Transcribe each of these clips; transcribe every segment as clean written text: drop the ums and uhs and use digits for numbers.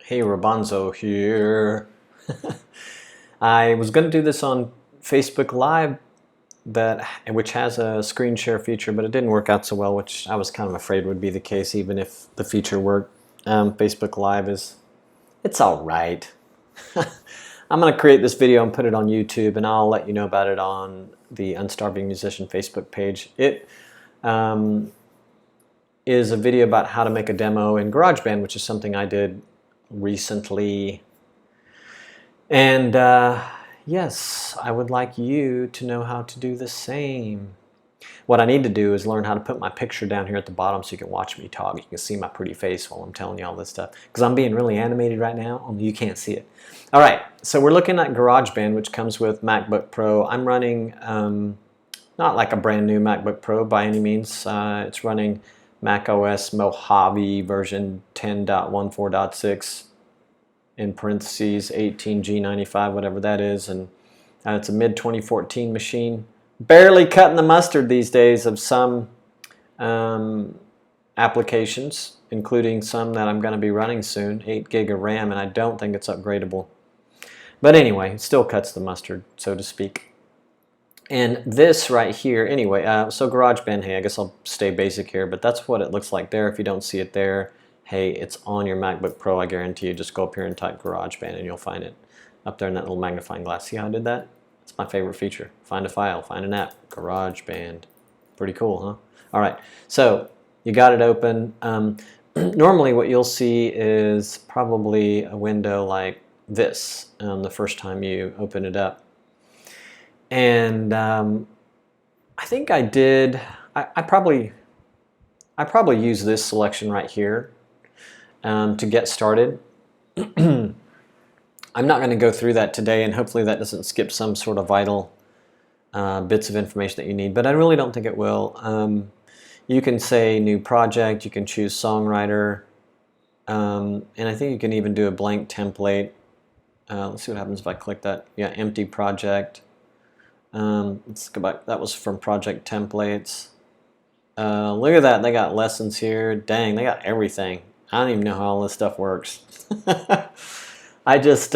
Hey, Rabanzo here. I was going to do this on Facebook Live, which has a screen share feature, but it didn't work out so well, which I was kind of afraid would be the case even if the feature worked. Facebook Live it's all right. I'm going to create this video and put it on YouTube, and I'll let you know about it on the Unstarving Musician Facebook page. It is a video about how to make a demo in GarageBand, which is something I did recently. And yes, I would like you to know how to do the same. What I need to do is learn how to put my picture down here at the bottom so you can watch me talk. You can see my pretty face while I'm telling you all this stuff. Because I'm being really animated right now, only you can't see it. All right, so we're looking at GarageBand, which comes with MacBook Pro. I'm running, not like a brand new MacBook Pro by any means. It's running Mac OS Mojave version 10.14.6 in parentheses 18G95, whatever that is, and it's a mid-2014 machine. Barely cutting the mustard these days of some applications, including some that I'm going to be running soon, 8 gig of RAM, and I don't think it's upgradable. But anyway, it still cuts the mustard, so to speak. And this right here, anyway, so GarageBand, hey, I guess I'll stay basic here, but that's what it looks like there. If you don't see it there, hey, it's on your MacBook Pro, I guarantee you. Just go up here and type GarageBand and you'll find it up there in that little magnifying glass. See how I did that? It's my favorite feature. Find a file, find an app, GarageBand. Pretty cool, huh? All right, so you got it open. Normally what you'll see is probably a window like this the first time you open it up. And I think I did, I probably use this selection right here to get started. I'm not going to go through that today, and hopefully that doesn't skip some sort of vital bits of information that you need, but I really don't think it will. You can say new project, you can choose songwriter, and I think you can even do a blank template. Let's see what happens if I click that. Yeah, empty project. Let's go back. That was from project templates. Look at that. They got lessons here. Dang, they got everything. I don't even know how all this stuff works. I use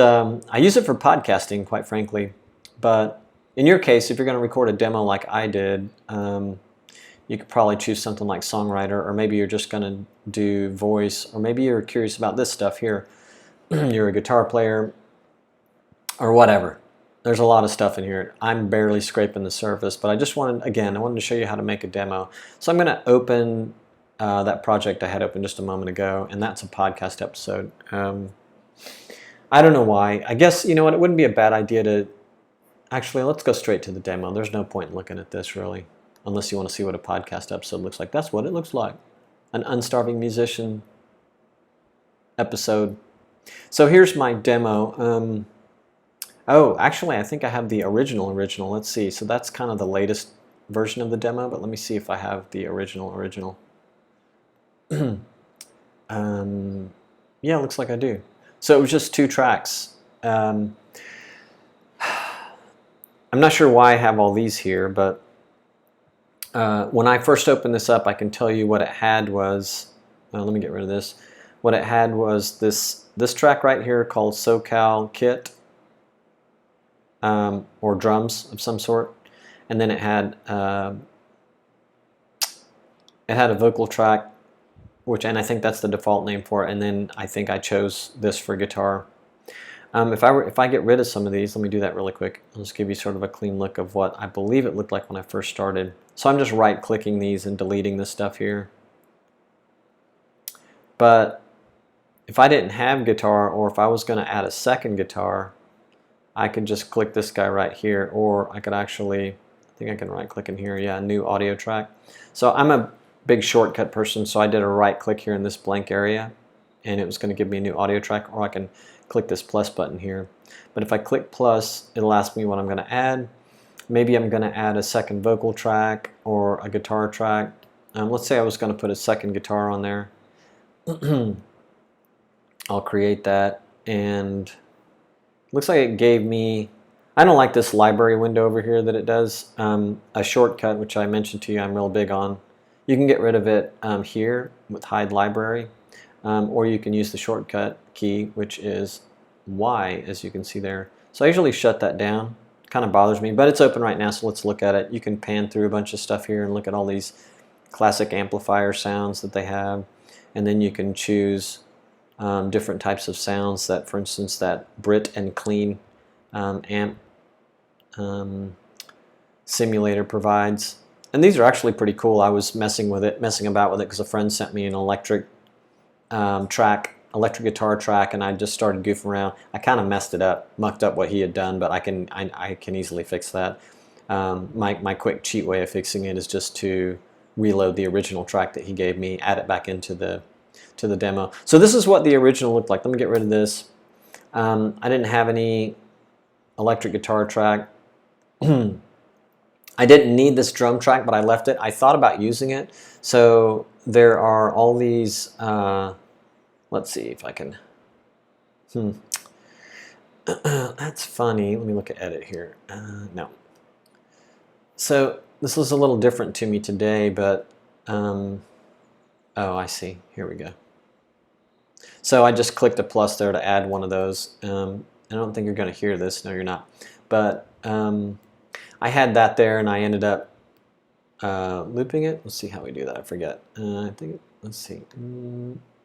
it for podcasting, quite frankly. But in your case, if you're going to record a demo like I did, you could probably choose something like songwriter, or maybe you're just going to do voice, or maybe you're curious about this stuff here. You're a guitar player, or whatever. There's a lot of stuff in here. I'm barely scraping the surface, but I just wanted, again, I wanted to show you how to make a demo. So I'm going to open that project I had open just a moment ago, and that's a podcast episode. I don't know why. I guess, you know what, it wouldn't be a bad idea to, actually, let's go straight to the demo. There's no point in looking at this, really, unless you want to see what a podcast episode looks like. That's what it looks like. An Unstarving Musician episode. So here's my demo. Oh, actually, I think I have the original. Let's see. So that's kind of the latest version of the demo, but let me see if I have the original. Yeah, looks like I do. So it was just 2 tracks. I'm not sure why I have all these here, but when I first opened this up, I can tell you what it had was, let me get rid of this. What it had was this track right here called SoCal Kit. Or drums of some sort, and then it had a vocal track, and I think that's the default name for it. And then I think I chose this for guitar. If I get rid of some of these, let me do that really quick. I'll just give you sort of a clean look of what I believe it looked like when I first started. So I'm just right-clicking these and deleting this stuff here. But if I didn't have guitar, or if I was going to add a second guitar, I could just click this guy right here, or I could actually, I think I can right click in here, yeah, new audio track. So I'm a big shortcut person, so I did a right click here in this blank area, and it was going to give me a new audio track, or I can click this plus button here. But if I click plus, it'll ask me what I'm going to add. Maybe I'm going to add a second vocal track or a guitar track. Let's say I was going to put a second guitar on there. I'll create that, and looks like it gave me, I don't like this library window over here that it does, a shortcut, which I mentioned to you I'm real big on. You can get rid of it here with hide library. or you can use the shortcut key, which is Y, as you can see there. So I usually shut that down. Kind of bothers me, but it's open right now, so let's look at it. You can pan through a bunch of stuff here and look at all these classic amplifier sounds that they have, and then you can choose different types of sounds that, for instance, that Brit and Clean amp simulator provides. And these are actually pretty cool. I was messing about with it because a friend sent me an electric guitar track, and I just started goofing around. I kind of messed it up, mucked up what he had done, but I can easily fix that. My quick cheat way of fixing it is just to reload the original track that he gave me, add it back into the demo. So this is what the original looked like. Let me get rid of this. I didn't have any electric guitar track. I didn't need this drum track, but I left it. I thought about using it. So there are all these, let's see if I can, that's funny. Let me look at edit here. No. So this was a little different to me today, but, oh, I see. Here we go. So I just clicked a plus there to add one of those. I don't think you're going to hear this. No, you're not. But I had that there, and I ended up looping it. Let's see how we do that. I forget. I think, let's see.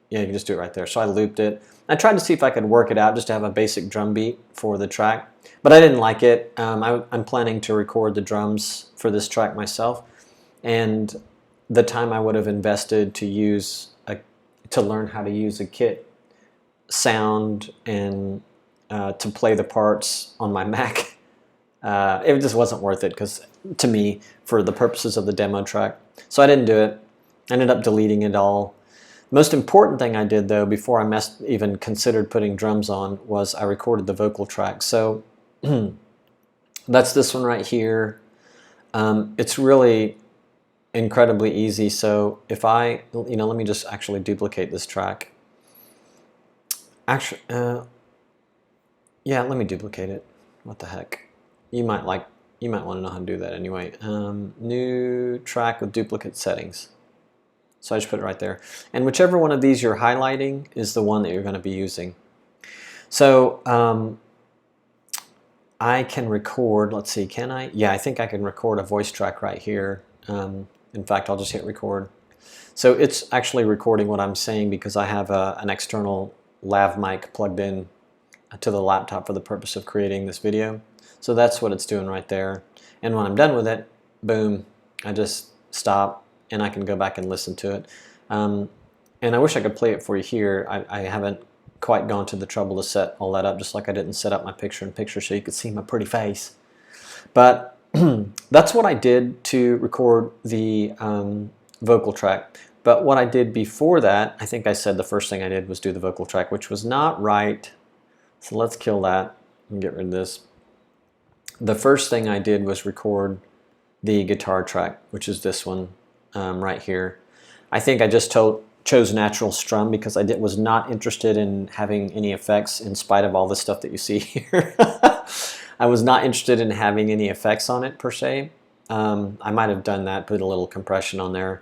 Yeah, you can just do it right there. So I looped it. I tried to see if I could work it out just to have a basic drum beat for the track, but I didn't like it. I'm planning to record the drums for this track myself, and the time I would have invested to learn how to use a kit sound and to play the parts on my Mac, it just wasn't worth it, because to me, for the purposes of the demo track. So I didn't do it. I ended up deleting it all. Most important thing I did, though, before I even considered putting drums on, was I recorded the vocal track. So that's this one right here. It's really incredibly easy. So if let me just actually duplicate this track. Actually, yeah, let me duplicate it. What the heck? You might want to know how to do that anyway. New track with duplicate settings. So I just put it right there. And whichever one of these you're highlighting is the one that you're going to be using. So I can record, let's see, can I? Yeah, I think I can record a voice track right here. In fact, I'll just hit record. So it's actually recording what I'm saying because I have an external lav mic plugged in to the laptop for the purpose of creating this video. So that's what it's doing right there. And when I'm done with it, boom, I just stop and I can go back and listen to it. And I wish I could play it for you here. I haven't quite gone to the trouble to set all that up, just like I didn't set up my picture-in-picture so you could see my pretty face. But that's what I did to record the vocal track. But what I did before that, I think I said the first thing I did was do the vocal track, which was not right. So let's kill that and get rid of this. The first thing I did was record the guitar track, which is this one right here. I think I just chose natural strum because I was not interested in having any effects in spite of all the stuff that you see here. I was not interested in having any effects on it per se. I might have done that, put a little compression on there.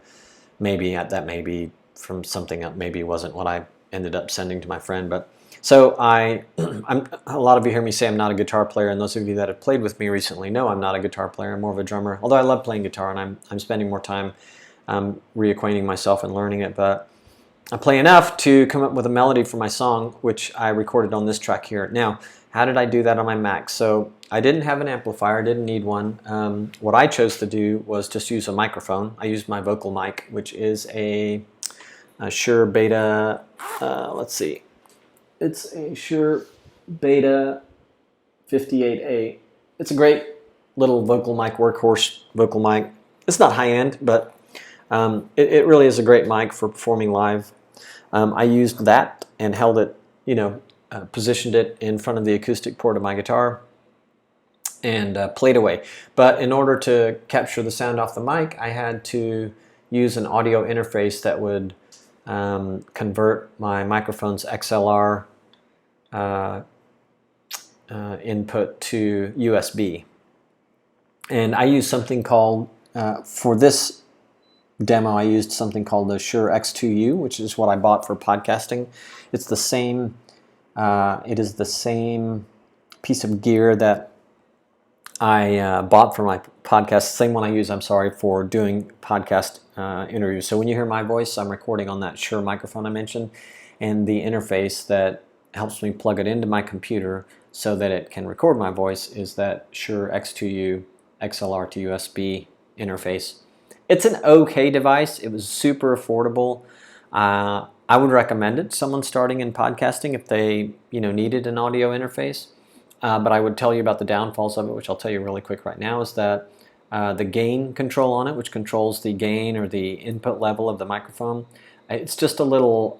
Maybe that may be from something that maybe wasn't what I ended up sending to my friend. But so a lot of you hear me say I'm not a guitar player, and those of you that have played with me recently know I'm not a guitar player. I'm more of a drummer. Although I love playing guitar, and I'm spending more time reacquainting myself and learning it. But I play enough to come up with a melody for my song, which I recorded on this track here. Now, how did I do that on my Mac? So I didn't have an amplifier, didn't need one. What I chose to do was just use a microphone. I used my vocal mic, which is a Shure Beta, let's see. It's a Shure Beta 58A. It's a great little vocal mic, workhorse vocal mic. It's not high-end, but it really is a great mic for performing live. I used that and held it, positioned it in front of the acoustic port of my guitar and played away. But in order to capture the sound off the mic, I had to use an audio interface that would convert my microphone's XLR input to USB. And I use something called, for this demo, I used something called the Shure X2U, which is what I bought for podcasting. It's the same. It is the same piece of gear that I bought for my podcast. Same one I use, I'm sorry, for doing podcast interviews. So when you hear my voice, I'm recording on that Shure microphone I mentioned, and the interface that helps me plug it into my computer so that it can record my voice is that Shure X2U XLR to USB interface. It's an okay device. It was super affordable. I would recommend it to someone starting in podcasting if they needed an audio interface. But I would tell you about the downfalls of it, which I'll tell you really quick right now, is that the gain control on it, which controls the gain or the input level of the microphone, it's just a little,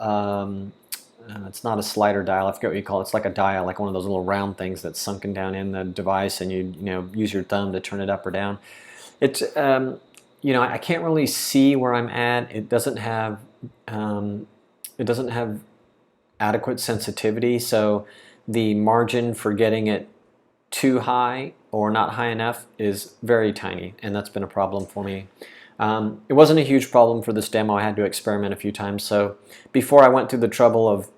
it's not a slider dial, I forget what you call it. It's like a dial, like one of those little round things that's sunken down in the device, and you use your thumb to turn it up or down. It's, I can't really see where I'm at. It doesn't have adequate sensitivity, so the margin for getting it too high or not high enough is very tiny, and that's been a problem for me. It wasn't a huge problem for this demo. I had to experiment a few times. So before I went through the trouble of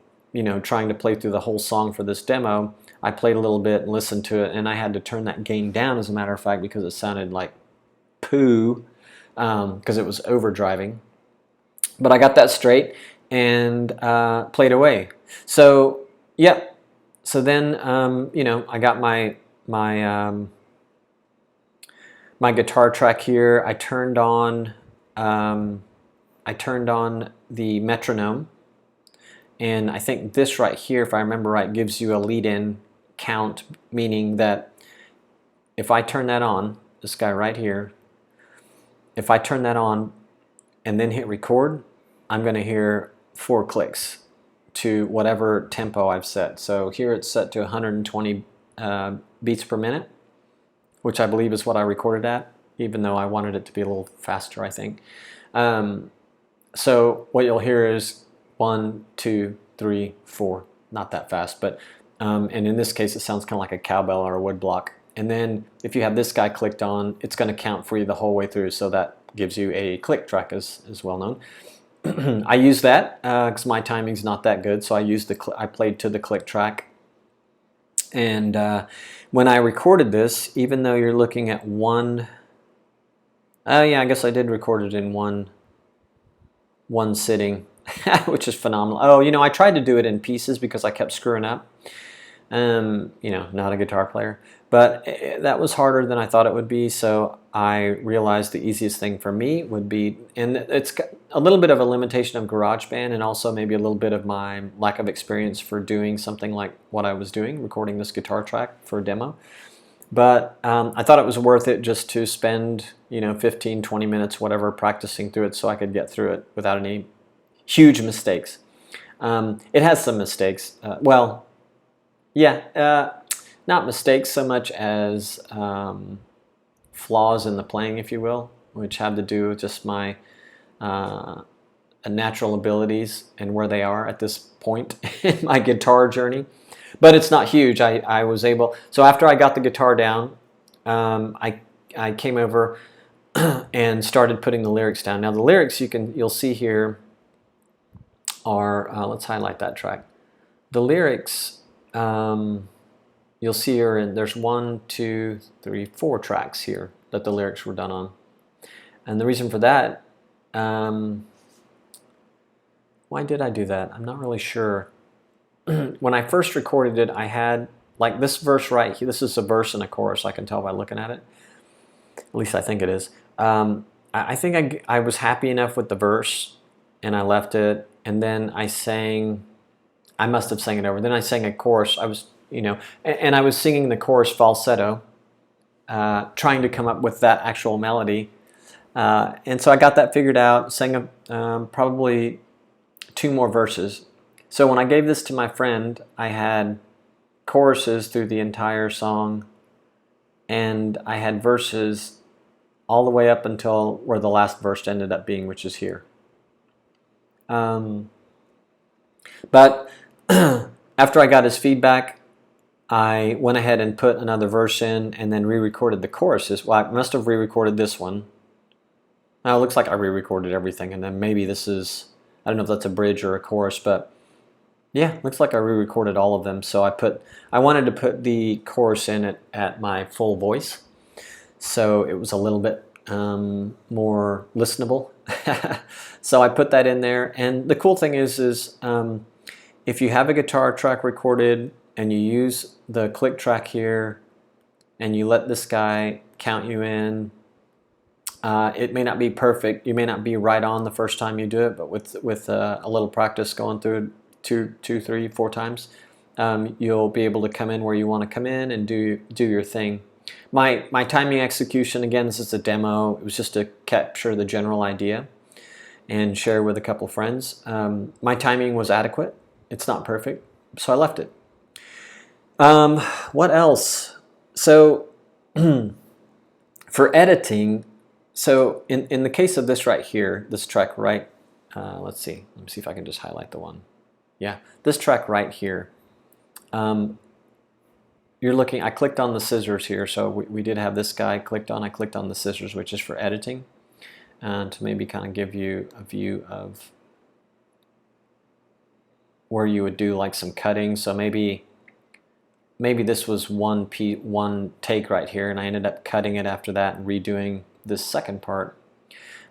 trying to play through the whole song for this demo, I played a little bit and listened to it, and I had to turn that gain down, as a matter of fact, because it sounded like poo, because it was overdriving. But I got that straight and played away. So yeah. So then, I got my guitar track here. I turned on the metronome, and I think this right here, if I remember right, gives you a lead-in count, meaning that if I turn that on, this guy right here, if I turn that on and then hit record, I'm going to hear 4 clicks to whatever tempo I've set. So here it's set to 120 beats per minute, which I believe is what I recorded at, even though I wanted it to be a little faster, I think. So what you'll hear is 1, 2, 3, 4. Not that fast, but and in this case it sounds kind of like a cowbell or a wood block. And then if you have this guy clicked on, it's going to count for you the whole way through, so that gives you a click track, as well known. I use that because my timing's not that good, so I played to the click track. And when I recorded this, even though you're looking at one, yeah, I guess I did record it in one sitting, which is phenomenal. Oh, I tried to do it in pieces because I kept screwing up. Not a guitar player, but that was harder than I thought it would be, so I realized the easiest thing for me would be, and it's a little bit of a limitation of GarageBand, and also maybe a little bit of my lack of experience for doing something like what I was doing, recording this guitar track for a demo. But I thought it was worth it just to spend 15, 20 minutes, whatever, practicing through it so I could get through it without any huge mistakes. It has some mistakes. Not mistakes so much as flaws in the playing, if you will, which have to do with just my natural abilities and where they are at this point in my guitar journey. But it's not huge. I was able, so after I got the guitar down, I came over and started putting the lyrics down. Now the lyrics you'll see here are, let's highlight that track. The lyrics, you'll see here, and there's 1, 2, 3, 4 tracks here that the lyrics were done on. And the reason for that, why did I do that? I'm not really sure. When I first recorded it, I had, like this verse right here, this is a verse and a chorus, I can tell by looking at it. At least I think it is. I think I was happy enough with the verse, and I left it, and then I must have sang it over. Then I sang a chorus. I was, and I was singing the chorus falsetto, trying to come up with that actual melody. And so I got that figured out, sang probably 2 more verses. So when I gave this to my friend, I had choruses through the entire song, and I had verses all the way up until where the last verse ended up being, which is here. But after I got his feedback, I went ahead and put another verse in and then re-recorded the choruses. Well, I must have re-recorded this one Now it looks like I re-recorded everything, and then maybe this is, I don't know if that's a bridge or a chorus, but yeah, looks like I re-recorded all of them. So I wanted to put the chorus in at my full voice, so it was a little bit more listenable. So I put that in there, and the cool thing is if you have a guitar track recorded and you use the click track here, and you let this guy count you in. It may not be perfect. You may not be right on the first time you do it, but with a little practice going through it 2, 3, 4 times, you'll be able to come in where you want to come in and do your thing. My timing execution, again, this is a demo. It was just to capture the general idea and share with a couple friends. My timing was adequate. It's not perfect, so I left it. What else? So for editing, so in the case of this right here, this track right, let's see if I can just highlight the one. Yeah, this track right here, you're looking, I clicked on the scissors here, so we did have this guy clicked on. I clicked on the scissors, which is for editing, to maybe kind of give you a view of where you would do like some cutting. So maybe this was one take right here, and I ended up cutting it after that and redoing this second part.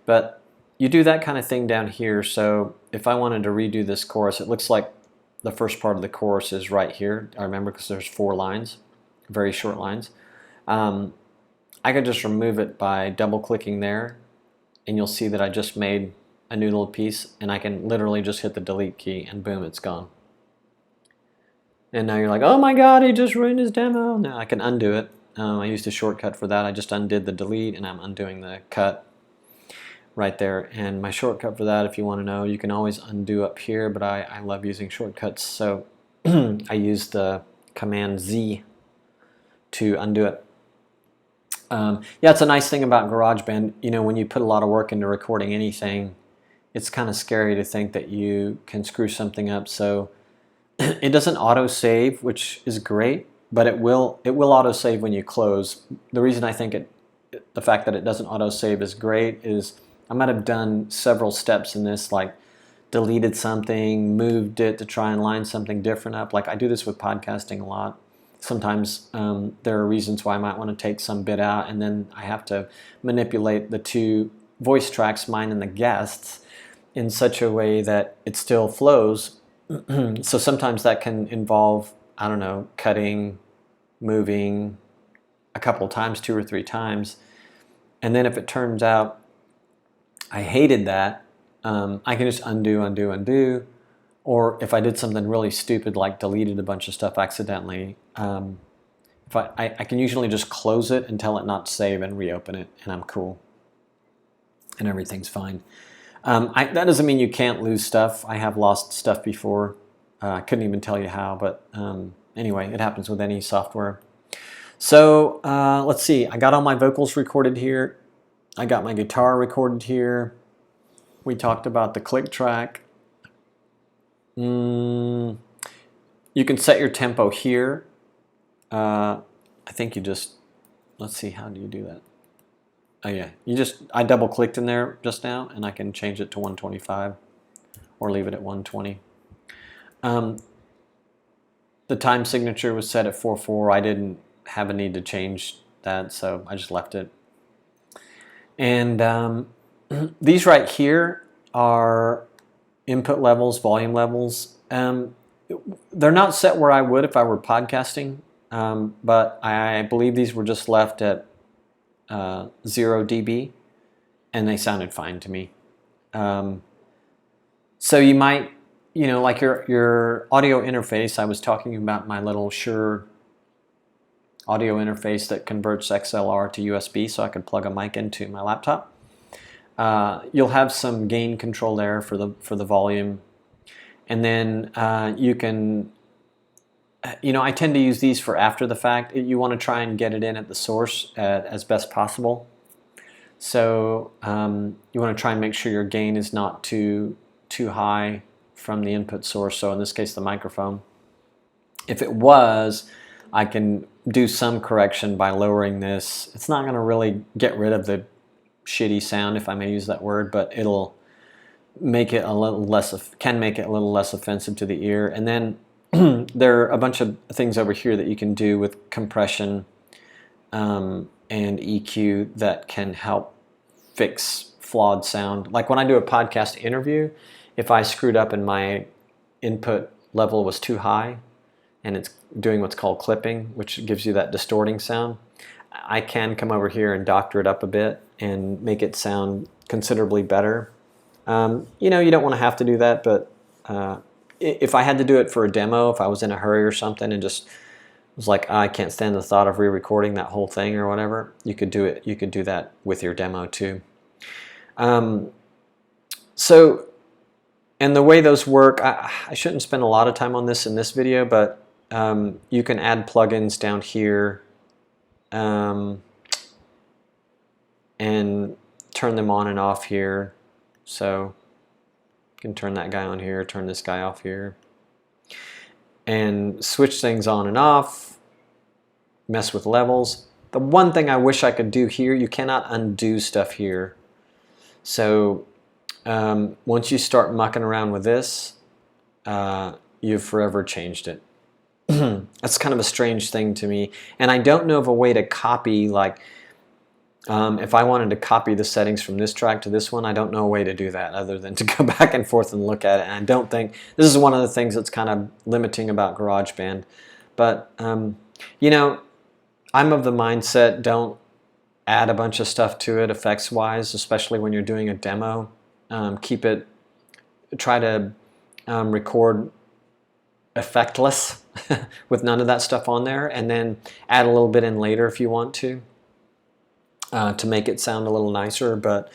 But you do that kind of thing down here. So if I wanted to redo this chorus, it looks like the first part of the chorus is right here. I remember because there's 4 lines, very short lines. I could just remove it by double clicking there, and you'll see that I just made a new little piece, and I can literally just hit the delete key and boom, it's gone. And now you're like, oh my god, he just ruined his demo. Now I can undo it. I used a shortcut for that. I just undid the delete, and I'm undoing the cut right there. And my shortcut for that, if you want to know, you can always undo up here, but I love using shortcuts, so I use the Command Z to undo it. Yeah, it's a nice thing about GarageBand. You know, when you put a lot of work into recording anything, it's kind of scary to think that you can screw something up. So it doesn't auto-save, which is great, but it will auto-save when you close. The reason I think the fact that it doesn't auto-save is great is I might have done several steps in this, like deleted something, moved it to try and line something different up. Like I do this with podcasting a lot. Sometimes there are reasons why I might want to take some bit out, and then I have to manipulate the 2 voice tracks, mine and the guests, in such a way that it still flows. So sometimes that can involve, I don't know, cutting, moving a couple times, 2 or 3 times. And then if it turns out I hated that, I can just undo. Or if I did something really stupid like deleted a bunch of stuff accidentally, if I can usually just close it and tell it not to save and reopen it, and I'm cool. And everything's fine. That doesn't mean you can't lose stuff. I have lost stuff before. I couldn't even tell you how, but anyway, it happens with any software. So let's see. I got all my vocals recorded here. I got my guitar recorded here. We talked about the click track. You can set your tempo here. I think you just, let's see, how do you do that? Oh yeah, I double clicked in there just now, and I can change it to 125 or leave it at 120. The time signature was set at 4/4. I didn't have a need to change that, so I just left it. And these right here are input levels, volume levels. They're not set where I would if I were podcasting, but I believe these were just left at 0 dB, and they sounded fine to me. So you might, like your audio interface, I was talking about my little Shure audio interface that converts XLR to USB so I could plug a mic into my laptop. You'll have some gain control there for the volume, and then you can, I tend to use these for after the fact. You want to try and get it in at the source as best possible. So you want to try and make sure your gain is not too high from the input source, so in this case the microphone. If it was, I can do some correction by lowering this. It's not going to really get rid of the shitty sound, if I may use that word, but it'll make it a little less, can make it a little less offensive to the ear. And then there are a bunch of things over here that you can do with compression and EQ that can help fix flawed sound. Like when I do a podcast interview, if I screwed up and my input level was too high and it's doing what's called clipping, which gives you that distorting sound, I can come over here and doctor it up a bit and make it sound considerably better. You know, you don't want to have to do that, but if I had to do it for a demo, if I was in a hurry or something and just was like, I can't stand the thought of re-recording that whole thing or whatever, you could do it. You could do that with your demo too. So, and the way those work, I shouldn't spend a lot of time on this in this video, but you can add plugins down here and turn them on and off here. So you can turn that guy on here, turn this guy off here, and switch things on and off, mess with levels. The one thing I wish I could do here, you cannot undo stuff here. So once you start mucking around with this, you've forever changed it. That's kind of a strange thing to me. And I don't know of a way to copy, like, if I wanted to copy the settings from this track to this one, I don't know a way to do that other than to go back and forth and look at it. And I don't think, this is one of the things that's kind of limiting about GarageBand. But, you know, I'm of the mindset, don't add a bunch of stuff to it effects-wise, especially when you're doing a demo. Keep it, try to record effectless with none of that stuff on there, and then add a little bit in later if you want to make it sound a little nicer, but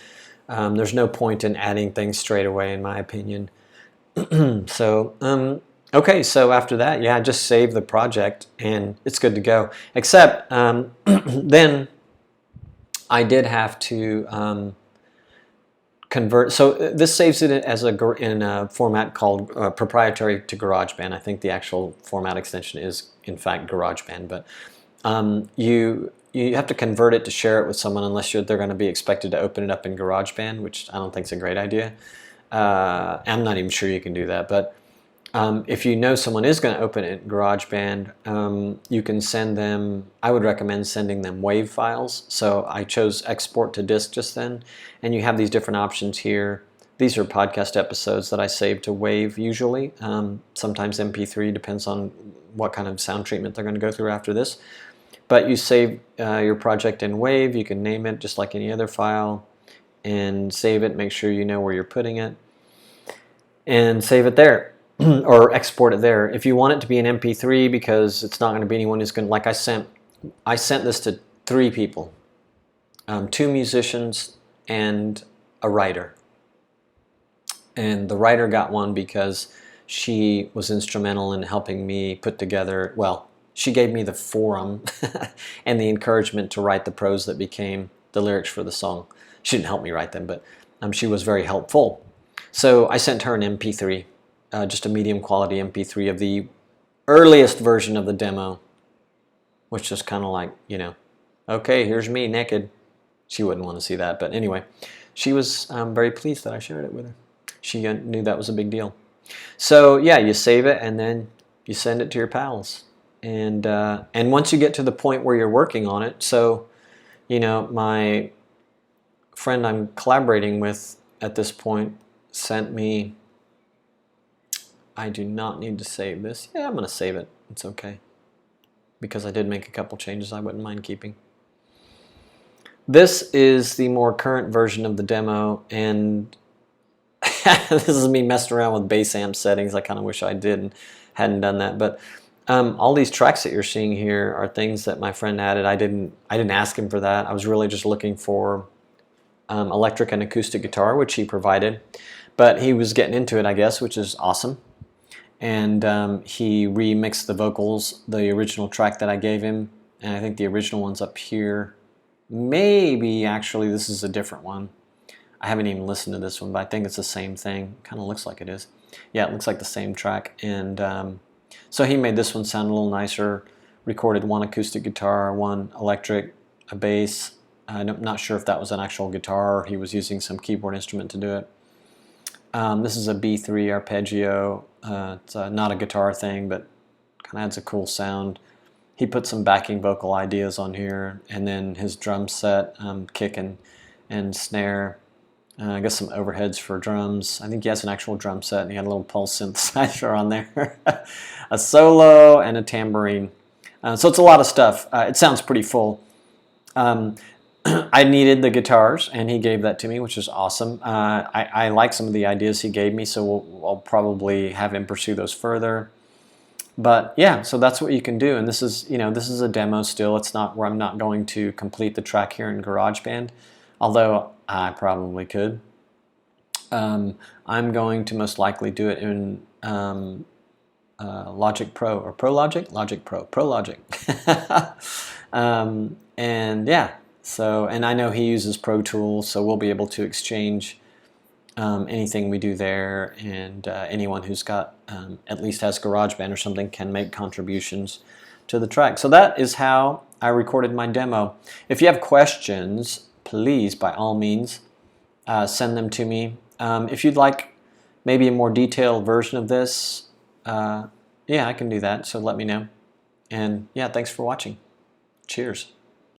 there's no point in adding things straight away, in my opinion. So, okay, so after that, yeah, just save the project and it's good to go. Except then I did have to convert. So this saves it as in a format called proprietary to GarageBand. I think the actual format extension is in fact GarageBand, but you have to convert it to share it with someone unless they're going to be expected to open it up in GarageBand, which I don't think is a great idea. I'm not even sure you can do that, but if you know someone is going to open it in GarageBand, you can send them, I would recommend sending them WAV files. So I chose export to disk just then, and you have these different options here. These are podcast episodes that I save to WAV usually, sometimes MP3, depends on what kind of sound treatment they're going to go through after this. But you save your project in WAV, you can name it just like any other file, and save it, make sure you know where you're putting it, and save it there. Or export it there. If you want it to be an MP3, because it's not going to be anyone who's going to, like I sent this to 3 people, 2 musicians and a writer. And the writer got one because she was instrumental in helping me put together, well, she gave me the forum and the encouragement to write the prose that became the lyrics for the song. She didn't help me write them, but she was very helpful. So I sent her an MP3. Just a medium quality MP3 of the earliest version of the demo, which is kind of like, you know, okay, here's me naked. She wouldn't want to see that, but anyway, she was very pleased that I shared it with her. She knew that was a big deal. So yeah, you save it and then you send it to your pals. And once you get to the point where you're working on it, so, you know, my friend I'm collaborating with at this point sent me, I do not need to save this. Yeah, I'm going to save it. It's okay. Because I did make a couple changes I wouldn't mind keeping. This is the more current version of the demo, and this is me messing around with bass amp settings. I kind of wish I did and hadn't done that. But all these tracks that you're seeing here are things that my friend added. I didn't ask him for that. I was really just looking for electric and acoustic guitar, which he provided. But he was getting into it, I guess, which is awesome. And he remixed the vocals, the original track that I gave him, and I think the original one's up here. Maybe actually this is a different one. I haven't even listened to this one, but I think it's the same thing. Kind of looks like it is. Yeah, it looks like the same track. And so he made this one sound a little nicer, recorded 1 acoustic guitar, 1 electric, a bass, I'm not sure if that was an actual guitar or he was using some keyboard instrument to do it. This is a B3 arpeggio. It's not a guitar thing, but kind of adds a cool sound. He put some backing vocal ideas on here, and then his drum set, kick and snare. I guess some overheads for drums. I think he has an actual drum set, and he had a little pulse synthesizer on there. A solo and a tambourine. So it's a lot of stuff. It sounds pretty full. I needed the guitars, and he gave that to me, which is awesome. I like some of the ideas he gave me, so I'll probably have him pursue those further. But yeah, so that's what you can do, and this is a demo still. It's not where I'm not going to complete the track here in GarageBand, although I probably could. I'm going to most likely do it in Logic Pro or Pro Logic, Logic Pro, Pro Logic, and yeah. So, and I know he uses Pro Tools, so we'll be able to exchange anything we do there, and anyone who's got at least has GarageBand or something can make contributions to the track. So that is how I recorded my demo. If you have questions, please, by all means, send them to me. If you'd like maybe a more detailed version of this, yeah, I can do that, so let me know. And yeah, thanks for watching. Cheers.